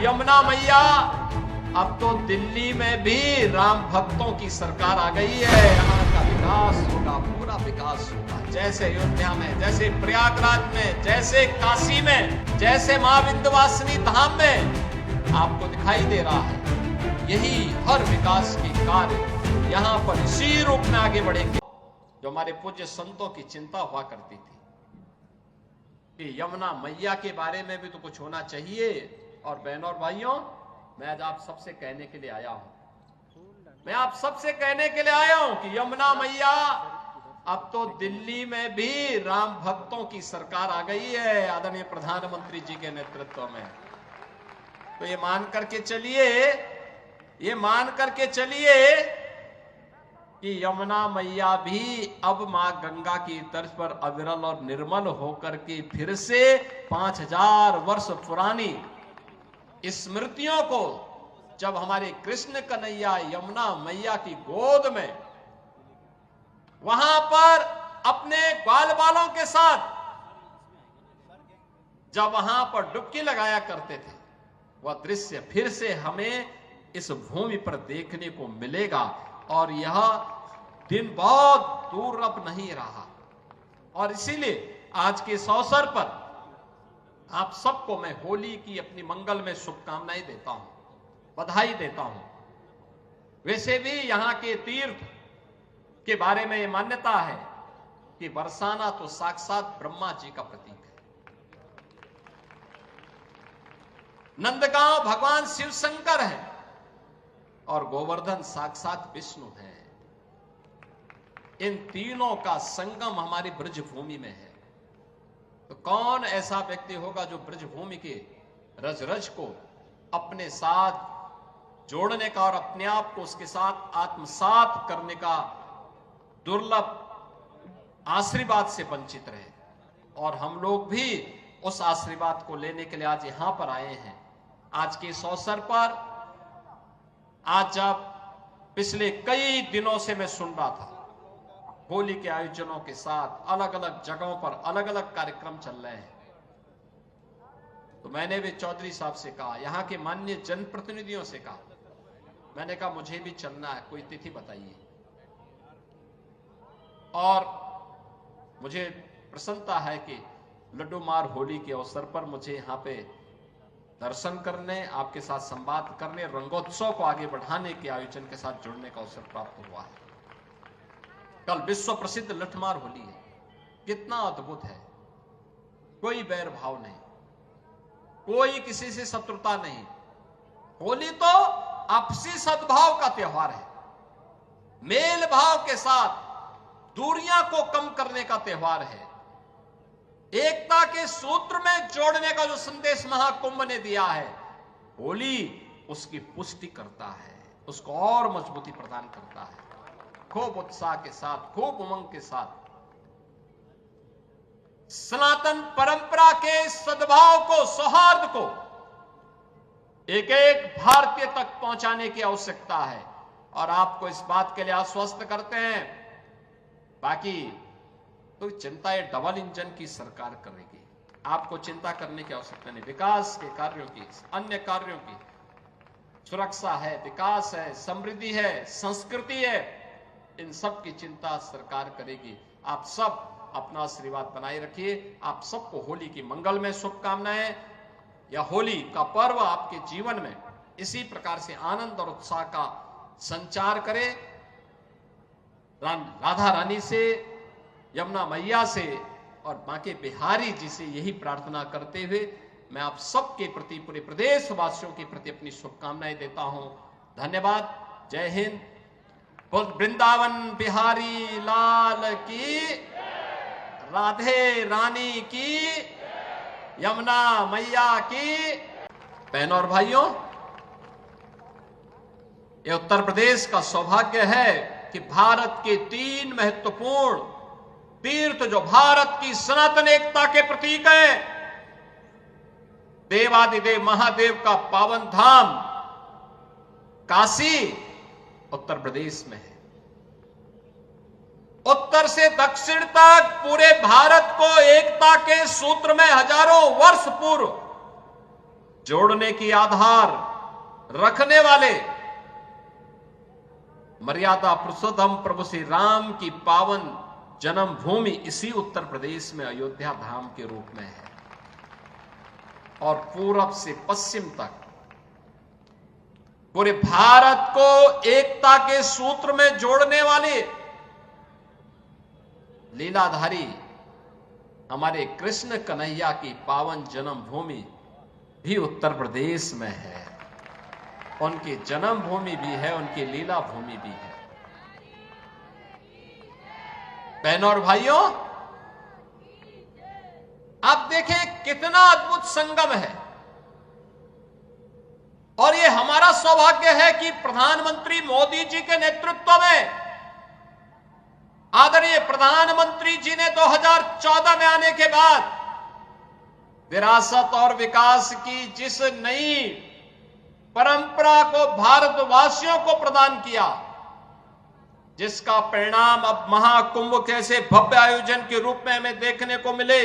यमुना मैया, अब तो दिल्ली में भी राम भक्तों की सरकार आ गई है। यहाँ का विकास होगा, पूरा विकास होगा। जैसे अयोध्या में, जैसे प्रयागराज में, जैसे काशी में, जैसे मां विंध्यवासिनी धाम में आपको दिखाई दे रहा है, यही हर विकास की कार्य यहाँ पर इसी रूप में आगे बढ़ेंगे। जो हमारे पूज्य संतों की चिंता हुआ करती थी कि यमुना मैया के बारे में भी तो कुछ होना चाहिए। और बहनों और भाइयों, मैं आज आप सबसे कहने के लिए आया हूं, मैं आप सबसे कहने के लिए आया हूं कि यमुना मैया, अब तो दिल्ली में भी राम भक्तों की सरकार आ गई है आदरणीय प्रधानमंत्री जी के नेतृत्व में। तो ये मान करके चलिए कि यमुना मैया भी अब मां गंगा की तर्ज पर अविरल और निर्मल होकर के फिर से 5000 वर्ष पुरानी स्मृतियों को, जब हमारे कृष्ण कन्हैया यमुना मैया की गोद में वहां पर अपने ग्वाल बालों के साथ जब वहां पर डुबकी लगाया करते थे, वह दृश्य फिर से हमें इस भूमि पर देखने को मिलेगा। और यह दिन बहुत दूर अब नहीं रहा। और इसीलिए आज के इस अवसर पर आप सबको मैं होली की अपनी मंगल में शुभकामनाएं देता हूं, बधाई देता हूं। वैसे भी यहां के तीर्थ के बारे में यह मान्यता है कि बरसाना तो साक्षात ब्रह्मा जी का प्रतीक है, नंदगांव भगवान शिव शंकर है और गोवर्धन साक्षात विष्णु है। इन तीनों का संगम हमारी ब्रज भूमि में है। तो कौन ऐसा व्यक्ति होगा जो ब्रज भूमि के रज रज को अपने साथ जोड़ने का और अपने आप को उसके साथ आत्मसात करने का दुर्लभ आशीर्वाद से वंचित रहे। और हम लोग भी उस आशीर्वाद को लेने के लिए आज यहां पर आए हैं। आज के इस अवसर पर, आज जब पिछले कई दिनों से मैं सुन रहा था होली के आयोजनों के साथ अलग अलग जगहों पर अलग अलग कार्यक्रम चल रहे हैं, तो मैंने भी चौधरी साहब से कहा, यहां के माननीय जनप्रतिनिधियों से कहा, मैंने कहा मुझे भी चलना है, कोई तिथि बताइए। और मुझे प्रसन्नता है कि लड्डू मार होली के अवसर पर मुझे यहां पे दर्शन करने, आपके साथ संवाद करने, रंगोत्सव को आगे बढ़ाने के आयोजन के साथ जुड़ने का अवसर प्राप्त हुआ है। कल विश्व प्रसिद्ध लठमार होली है, कितना अद्भुत है। कोई बैर भाव नहीं, कोई किसी से शत्रुता नहीं। होली तो आपसी सद्भाव का त्योहार है, मेल भाव के साथ दूरियां को कम करने का त्योहार है, एकता के सूत्र में जोड़ने का जो संदेश महाकुंभ ने दिया है, होली उसकी पुष्टि करता है, उसको और मजबूती प्रदान करता है। खूब उत्साह के साथ, खूब उमंग के साथ सनातन परंपरा के सद्भाव को, सौहार्द को एक एक भारतीय तक पहुंचाने की आवश्यकता है। और आपको इस बात के लिए आश्वस्त करते हैं, बाकी तो चिंता ये डबल इंजन की सरकार करेगी, आपको चिंता करने की आवश्यकता नहीं। विकास के कार्यों की, अन्य कार्यों की, सुरक्षा है, विकास है, समृद्धि है, संस्कृति है, इन सब की चिंता सरकार करेगी। आप सब अपना आशीर्वाद बनाए रखिए। आप सबको होली की मंगलमय शुभकामनाएं। यह होली का पर्व आपके जीवन में इसी प्रकार से आनंद और उत्साह का संचार करे। राधा रानी से, यमुना मैया से और बांके बिहारी जी से यही प्रार्थना करते हुए मैं आप सबके प्रति, पूरे प्रदेश वासियों के प्रति अपनी शुभकामनाएं देता हूं। धन्यवाद। जय हिंद। वृंदावन बिहारी लाल की, राधे रानी की, यमुना मैया की। बहनों और भाइयों, ये उत्तर प्रदेश का सौभाग्य है कि भारत के 3 महत्वपूर्ण तीर्थ, जो भारत की सनातन एकता के प्रतीक है, देवादिदेव महादेव का पावन धाम काशी उत्तर प्रदेश में है। उत्तर से दक्षिण तक पूरे भारत को एकता के सूत्र में हजारों वर्ष पूर्व जोड़ने की आधार रखने वाले मर्यादा पुरुषोत्तम प्रभु श्री राम की पावन जन्मभूमि इसी उत्तर प्रदेश में अयोध्या धाम के रूप में है। और पूरब से पश्चिम तक पूरे भारत को एकता के सूत्र में जोड़ने वाले लीलाधारी हमारे कृष्ण कन्हैया की पावन जन्मभूमि भी उत्तर प्रदेश में है। उनकी जन्मभूमि भी है, उनकी लीला भूमि भी है। बहनों और भाइयों, आप देखें कितना अद्भुत संगम है। और ये हमारा सौभाग्य है कि प्रधानमंत्री मोदी जी के नेतृत्व में आदरणीय प्रधानमंत्री जी ने 2014 में आने के बाद विरासत और विकास की जिस नई परंपरा को भारतवासियों को प्रदान किया, जिसका परिणाम अब महाकुंभ कैसे भव्य आयोजन के रूप में हमें देखने को मिले,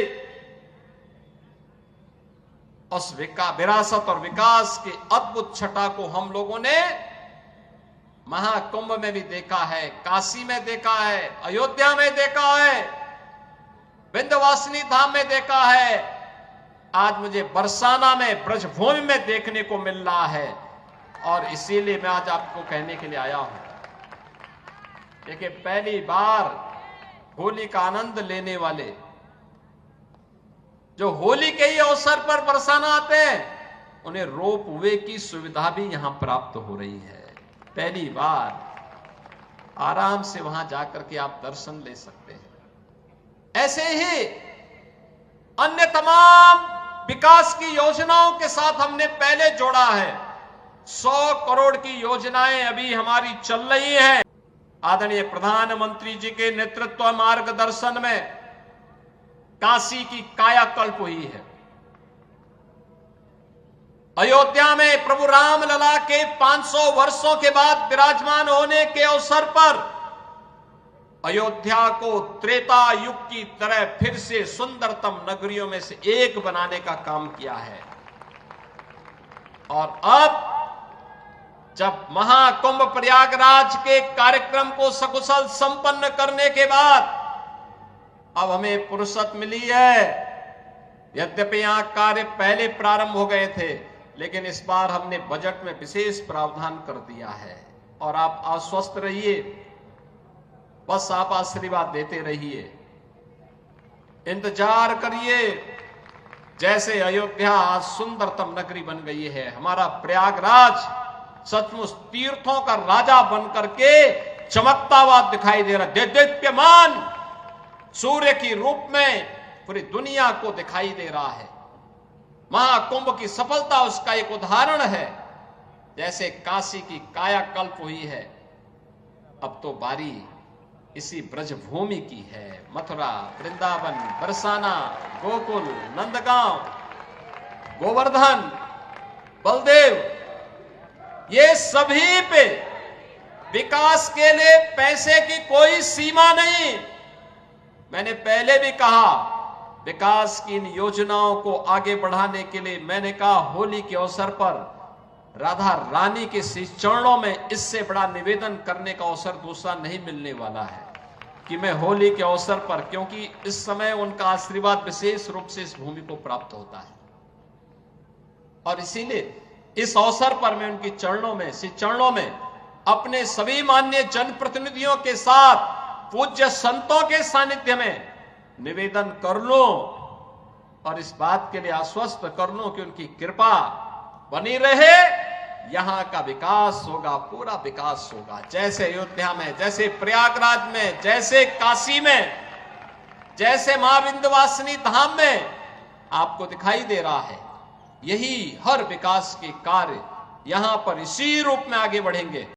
उस विरासत और विकास के अद्भुत छटा को हम लोगों ने महाकुंभ में भी देखा है, काशी में देखा है, अयोध्या में देखा है, विंध्यवासिनी धाम में देखा है, आज मुझे बरसाना में ब्रजभूमि में देखने को मिल रहा है। और इसीलिए मैं आज आपको कहने के लिए आया हूं। देखिए, पहली बार होली का आनंद लेने वाले जो होली के ही अवसर पर बरसाना आते हैं, उन्हें रोप वे की सुविधा भी यहां प्राप्त हो रही है। पहली बार आराम से वहां जाकर के आप दर्शन ले सकते हैं। ऐसे ही अन्य तमाम विकास की योजनाओं के साथ हमने पहले जोड़ा है। 100 करोड़ की योजनाएं अभी हमारी चल रही हैं। आदरणीय प्रधानमंत्री जी के नेतृत्व मार्गदर्शन में काशी की कायाकल्प हुई है। अयोध्या में प्रभु रामलला के 500 वर्षों के बाद विराजमान होने के अवसर पर अयोध्या को त्रेता युग की तरह फिर से सुंदरतम नगरियों में से एक बनाने का काम किया है। और अब जब महाकुंभ प्रयागराज के कार्यक्रम को सकुशल संपन्न करने के बाद अब हमें फुर्सत मिली है। यद्यपि यहां कार्य पहले प्रारंभ हो गए थे, लेकिन इस बार हमने बजट में विशेष प्रावधान कर दिया है। और आप आश्वस्त रहिए, बस आप आशीर्वाद देते रहिए, इंतजार करिए। जैसे अयोध्या आज सुंदरतम नगरी बन गई है, हमारा प्रयागराज सचमुच तीर्थों का राजा बनकर के चमकता हुआ दिखाई दे रहा है। दीप्यमान सूर्य की रूप में पूरी दुनिया को दिखाई दे रहा है। महाकुंभ की सफलता उसका एक उदाहरण है। जैसे काशी की कायाकल्प हुई है, अब तो बारी इसी ब्रजभूमि की है। मथुरा, वृंदावन, बरसाना, गोकुल, नंदगांव, गोवर्धन, बलदेव, ये सभी पे विकास के लिए पैसे की कोई सीमा नहीं। मैंने पहले भी कहा, विकास की इन योजनाओं को आगे बढ़ाने के लिए मैंने कहा, होली के अवसर पर राधा रानी के चरणों में इससे बड़ा निवेदन करने का अवसर दूसरा नहीं मिलने वाला है कि मैं होली के अवसर पर, क्योंकि इस समय उनका आशीर्वाद विशेष रूप से इस भूमि को प्राप्त होता है। और इसीलिए इस अवसर पर मैं उनकी चरणों में अपने सभी माननीय जनप्रतिनिधियों के साथ पूज्य संतों के सानिध्य में निवेदन कर लूं और इस बात के लिए आश्वस्त कर लूं कि उनकी कृपा बनी रहे। यहां का विकास होगा, पूरा विकास होगा। जैसे अयोध्या में, जैसे प्रयागराज में, जैसे काशी में, जैसे मां विंध्यवासिनी धाम में आपको दिखाई दे रहा है, यही हर विकास के कार्य यहां पर इसी रूप में आगे बढ़ेंगे।